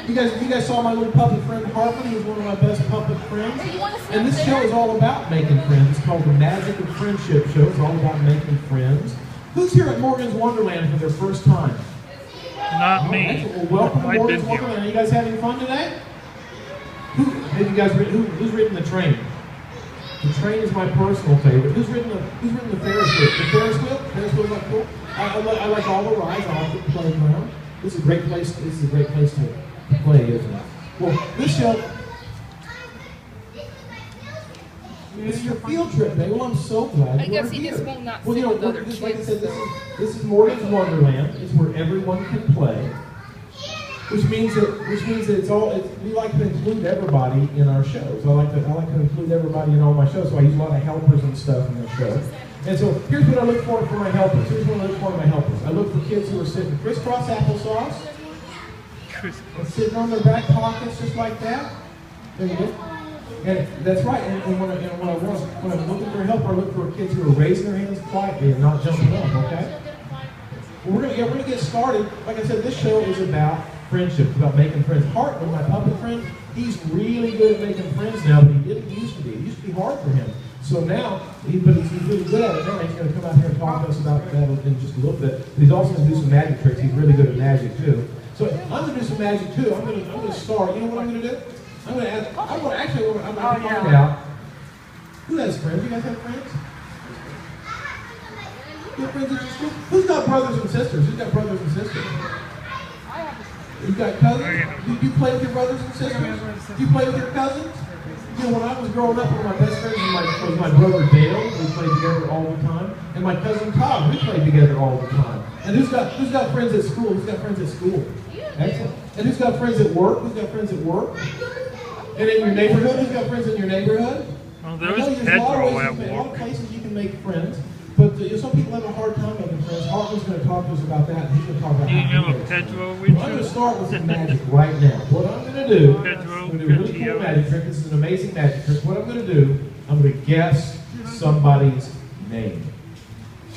You guys saw my little puppet friend Harper. He was one of my best puppet friends. And this show is all about making friends. It's called the Magic of Friendship Show. It's all about making friends. Who's here at Morgan's Wonderland for their first time? Not me. Excellent. Well, welcome to Morgan's Wonderland. Are you guys having fun today? Who's ridden the train? The train is my personal favorite. Who's ridden the Ferris wheel? The Ferris wheel? Ferris wheel's like cool. I like all the rides. I like the playground. This is a great place. This is a great place to play, isn't it? Well, this show. This is your field trip day. Well, I'm so glad you're here. Well, you know, like I said, this is Morgan's Wonderland. It's where everyone can play, which means that it's all. We like to include everybody in our shows. I like to include everybody in all my shows. So I use a lot of helpers and stuff in the show. And so here's what I look for my helpers. Here's what I look for in my helpers. I look for kids who are sitting crisscross applesauce, and sitting on their back pockets just like that. There you go. And that's right. And when I'm looking for help, I look for kids who are raising their hands quietly and not jumping up. Okay. Well, we're gonna get started. Like I said, this show is about friendship. It's about making friends. Hartman, my puppet friend, he's really good at making friends now, but he didn't used to be. It used to be hard for him. So now, he's really good at it now. He's going to come out here and talk to us about that in just a little bit. But he's also going to do some magic tricks. He's really good at magic too. So I'm going to do some magic too. I'm going to start. You know what I'm going to do? I'm going to find out who has friends. You guys have friends? You have friends at your school? Who's got brothers and sisters? Who's got brothers and sisters? You got cousins? Do you play with your brothers and sisters? Do you play with your cousins? You know, when I was growing up, one of my best friends was my brother Dale. We played together all the time. And my cousin Todd, we played together all the time. And who's got friends at school? Who's got friends at school? Excellent. And who's got friends at work? Who's got friends at work? And in your neighborhood, who's got friends in your neighborhood? Well, there's Pedro at work. A lot of places you can make friends. But some people have a hard time making friends. Hartman's going to talk to us about that, and he's going to talk about how to make friends. I'm going to start with some magic right now. What I'm going to do, I'm going to do a really cool magic trick. This is an amazing magic trick. What I'm going to do, I'm going to guess somebody's name.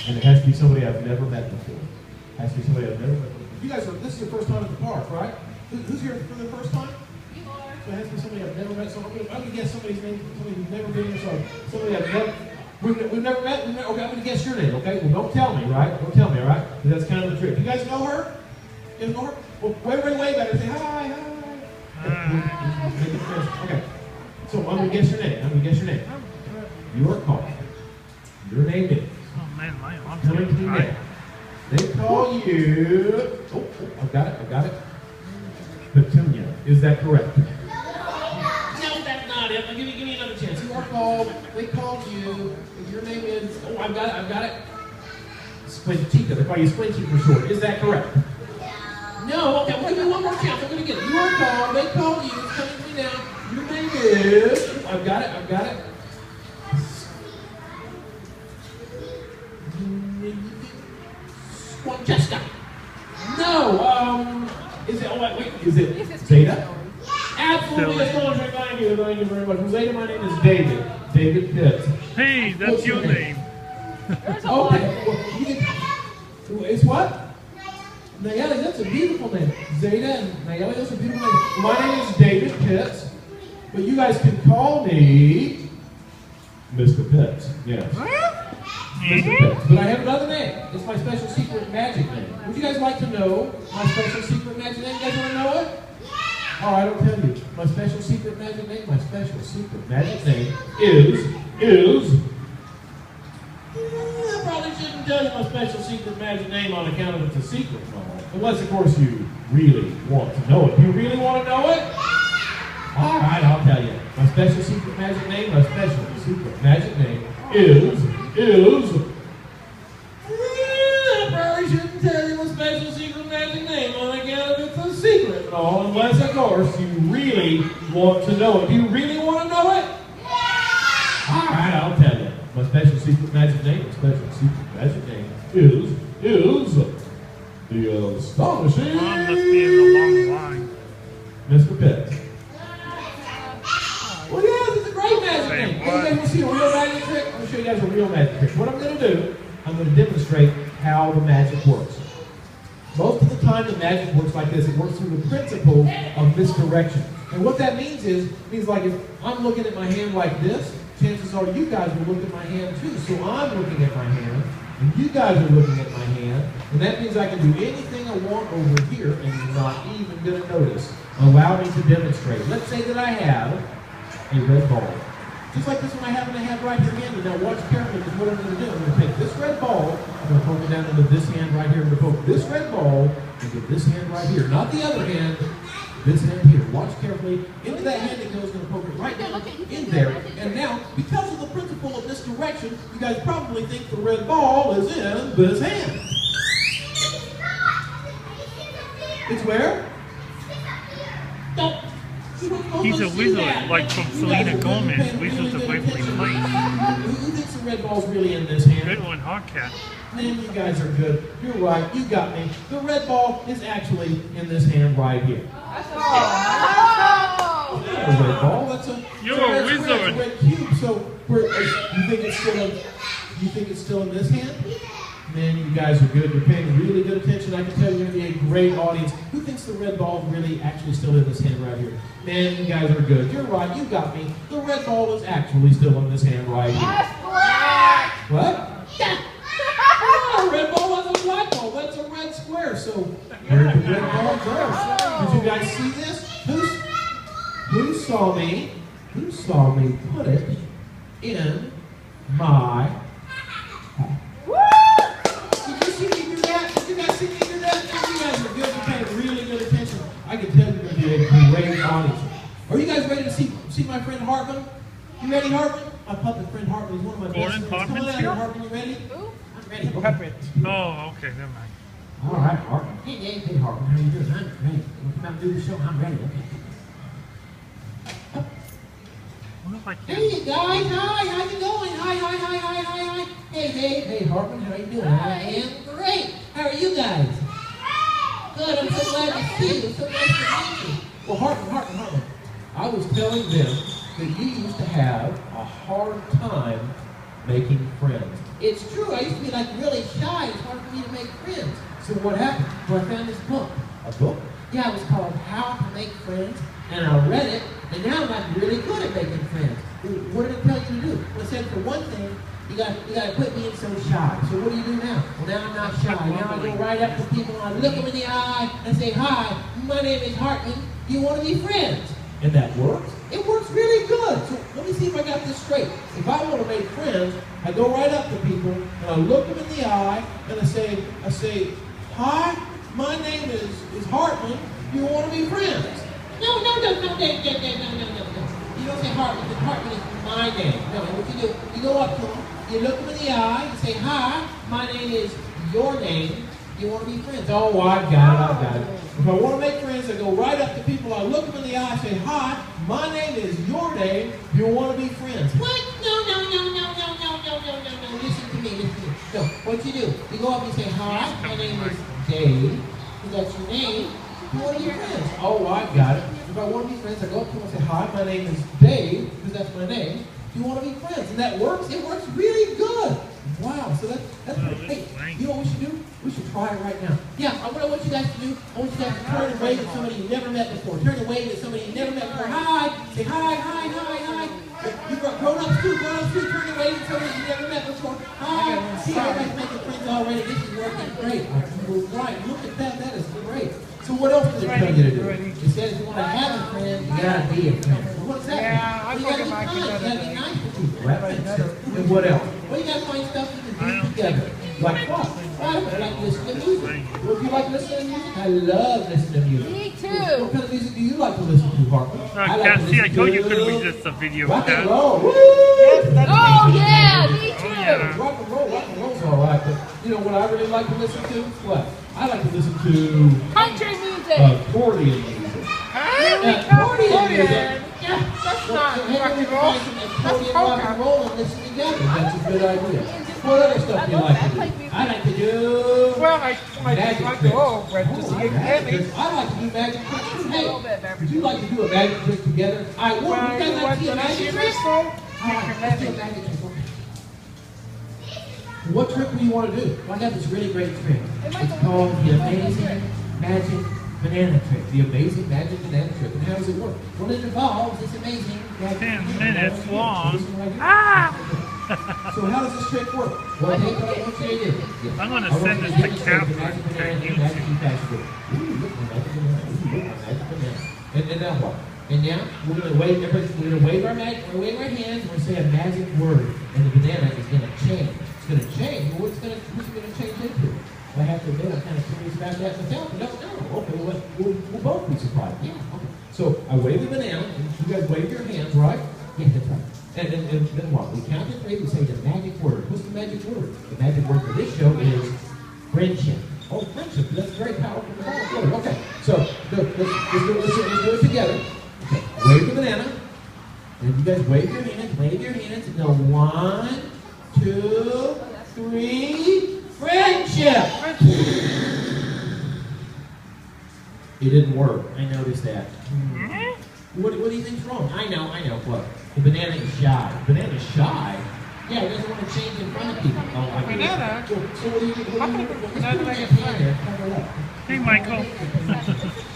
And it has to be somebody I've never met before. It has to be somebody I've never met before. You guys this is your first time at the park, right? Who's here for the first time? You are. So it has to be somebody I've never met. So I'm going to guess somebody's name, somebody who's never been here. So somebody I've never We've never met. Okay, I'm going to guess your name, okay? Well, don't tell me, right? Don't tell me, all right? That's kind of the trick. You guys know her? You guys know her? Well, wave at her. Say hi, hi. Okay. So I'm going to guess your name. I'm going to guess your name. You are called. Your name is. Oh, man, I'm coming to me now. They call you. Oh, I've got it. Petunia. Is that correct? Give me another chance. You are called. They called you. Your name is. Oh, I've got it. Splinchita. They call you Splinchy for short. Is that correct? No. Okay. We'll give you one more chance. I'm going to get it. You are called. They called you. It's coming to me now. Your name is. I've got it. Francesca. No. Is it? Oh wait. Is it Zeta? Absolutely, it's going to thank you very much. Zeta, my name is David. David Pitts. Hey, that's your name. Okay. It's what? Nayeli, that's a beautiful name. Zeta and Nayeli, that's a beautiful name. My name is David Pitts, but you guys can call me Mr. Pitts. Yes. Mr. Pitts. But I have another name. It's my special secret magic name. Would you guys like to know my special secret magic name? You guys want to know it? All right, I'll tell you. My special secret magic name is. I probably shouldn't tell you my special secret magic name on account of it's a secret, unless, of course, you really want to know it. Do you really want to know it? All right, I'll tell you. My special secret magic name is. I probably shouldn't tell you my special secret magic name on account of it's a secret and all, unless, of course, you really want to know it. Do you really want to know it? All right, I'll tell you. My special secret magic name is the astonishing Mr. Pitts. Well, yes, it's a great magic name. Hey, you guys want to see a real magic trick? I'm going to show you guys a real magic trick. What I'm going to do, I'm going to demonstrate how the magic works. Most of the time, the magic works like this. It works through the principle of misdirection. And what that means like if I'm looking at my hand like this, chances are you guys will look at my hand too. So I'm looking at my hand, and you guys are looking at my hand, and that means I can do anything I want over here, and you're not even going to notice. Allow me to demonstrate. Let's say that I have a red ball. Just like this one I happen to have right here handy. Now watch carefully, because what I'm going to do, I'm going to take this red ball, I'm going to poke it down into this hand right here. I'm going to poke this red ball into this hand right here. Not the other hand, this hand here. Watch carefully. Into that hand it goes, going to poke it right down in there. And now, because of the principle of misdirection, you guys probably think the red ball is in this hand. It's where? He's a wizard, like from Selena Gomez, Wizards of Waverly Place. Who thinks the red ball's really in this hand? Good one, Hardcat. Man, you guys are good. You're right. You got me. The red ball is actually in this hand right here. Oh. It's not a red ball. That's a. You're it's a red wizard. square, it's a red cube. So, you think it's still in? You think it's still in this hand? Man, you guys are good. You're paying really good attention. I can tell you're going to be a great audience. Who thinks the red ball is really actually still in this hand right here? Man, you guys are good. You're right. You got me. The red ball is actually still in this hand right here. What? Oh, red ball wasn't a black ball. That's a red square. So, where did the red ball go? Did you guys see this? Who saw me put it in my... Did you see me do that? Did you guys see me do that? You guys are good. You're paying really good attention. I can tell you're going to be a great audience. Are you guys ready to see my friend Hartman? You ready, Hartman? My puppet friend Hartman. He's one of my best friends. Come on out here, Hartman. You ready? I'm ready. Puppet. Oh, okay, never mind. All right, Hartman. Hey, Hartman. How you doing? I'm ready. You want to come out and do the show? I'm ready. Okay. Hey, you guys. Hi. How you doing? Hi. Hey, Hartman. How you doing? I am great. How are you guys? Good. I'm so glad to see you. It's so nice to meet you. Well, Hartman. I was telling them that you used to have a hard time making friends. It's true. I used to be like really shy. It's hard for me to make friends. So what happened? Well, I found this book. A book? Yeah, it was called How to Make Friends. And I read it, and now I'm like really good at making friends. What did it tell you to do? Well, it said for one thing, you got to quit being so shy. So what do you do now? Well, now I'm not shy. Now I go right up to people and I look them in the eye and say, "Hi, my name is Hartman. Do you want to be friends?" And that works. It works really good. So let me see if I got this straight. If I want to make friends, I go right up to people and I look them in the eye and I say, "Hi, my name is Hartman. Do you want to be friends?" No. You don't say Hartman, because Hartman is my name. No, what you do, you go up to them, you look them in the eye, you say, "Hi, my name is your name. Do you want to be friends?" Oh, I got it. If I want to make friends, I go right up to people, I look them in the eye, say, "Hi, my name is your name. Do you want to be friends?" What? No. Listen to me. No, what you do, you go up and you say, "Hi, my name is Dave." That's your name. You want to be friends? Oh, I got it. If I want to be friends, I go up to them and say, "Hi, my name is Dave," because that's my name. Do you want to be friends? And that works. It works really good. Wow. So that's great. Hey, you know what we should do? We should try it right now. Yeah, what I want you guys to do, I want you guys to turn and wave at somebody you never met before. Turn and wave at somebody you never met before. Hi. Say hi. You grown-ups too. Turn and wave at somebody you never met before. Hi. See, everybody's making friends already. This is working great. You're right. Look at that. That is great. So what else did it tell you to do? It says if you want to have a friend, you got to be a friend. So what's that? Yeah, I you think got to I be might kind. do You that. got to be nice to people. That makes sense. And what else? Well, you got to find stuff you can do together. Like what? I like listening to music. Well, if you like listening to music, I love listening to music. Me too. What kind of music do you like to listen to, Harper? Cassie, I told you couldn't resist a video rock of and that. roll. Woo! Oh yeah, me too. Yeah. Rock and roll's all right. But you know what I really like to listen to? What? I like to listen to Country music. accordion music. Accordion music. Yeah, that's not So rock and roll. That's rock and polka. roll and listen together. That's a good idea. What other stuff do you like to do? I like to do Well, I magic like tricks. to roll, but to see it Magic me. tricks. I like to do magic tricks too. A little bit, Hey, baby. would you like to do a magic trick together? I would. Well, You you guys know like what to see a the magic name trick? is for? All right, let's do a magic trick. What trick do you want to do? Well, I got this really great trick. It's called the Amazing Magic banana trick, the amazing magic banana trick. And how does it work? Well, it involves this amazing 10 minutes long. So how does this trick work? Well, here's what I want you to do. Yes. I'm going to I want send you this to to demonstrate the Catherine magic to banana and the YouTube. magic keypad. Ooh, look, my magic banana. Ooh, look, my magic banana. And now what? And now we're going to wave. We're going to wave our hands. We're going to say a magic word, and the banana is going to change. It's going to change. Well, what's it going to change into? I have to admit, I'm kind of curious about that myself. No. Okay, we'll both be surprised. Yeah. Okay. So I wave the banana, and you guys wave your hands, right? Yeah, that's right. And then what? We count to 3. We say the magic word. What's the magic word? The magic word for this show is friendship. Oh, friendship. That's very powerful. Okay. So let's do it together. Okay. Wave the banana. And you guys wave your hands. Wave your hands. And go 1, 2, 3. Friendship. It didn't work. I noticed that. What do you think's wrong? I know. What? The banana is shy. The banana is shy? Yeah, it doesn't want to change in front of people. Oh, I Banana? So what do you do? Banana like a Cover it up. Hey, Michael.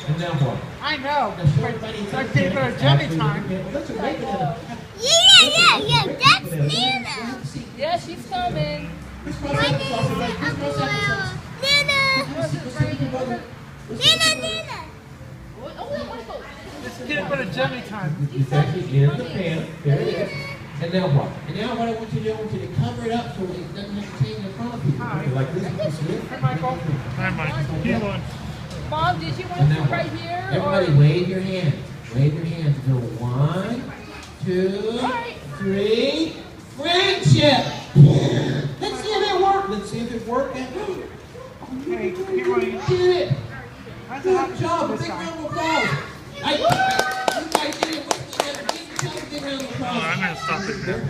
And now what? I know. Now show everybody It's like peanut butter jelly time. Let's wait banana. Yeah, that's Nana. Yeah, she's coming. My name is Abuela. Nana. Nana. It's peanut butter jelly time. It's actually in the pan. There it is. And now what? And now what I want you to do, I want you to cover it up so it doesn't have to change in front of people. Hi. Okay, like this. You see it? Hey, Michael. Hi, Michael. He won. Mom, did you want And to now sit what? right here? Everybody or? wave your hands. Wave your hands. Go 1, 2, 3. Friendship. Let's see if it worked. Let's see if it worked. Hey, here I am. Did it. How's it Good happen job. this Big time? round of applause. You guys did it. Give yourself a big round of Oh, applause. I'm going to stop it there.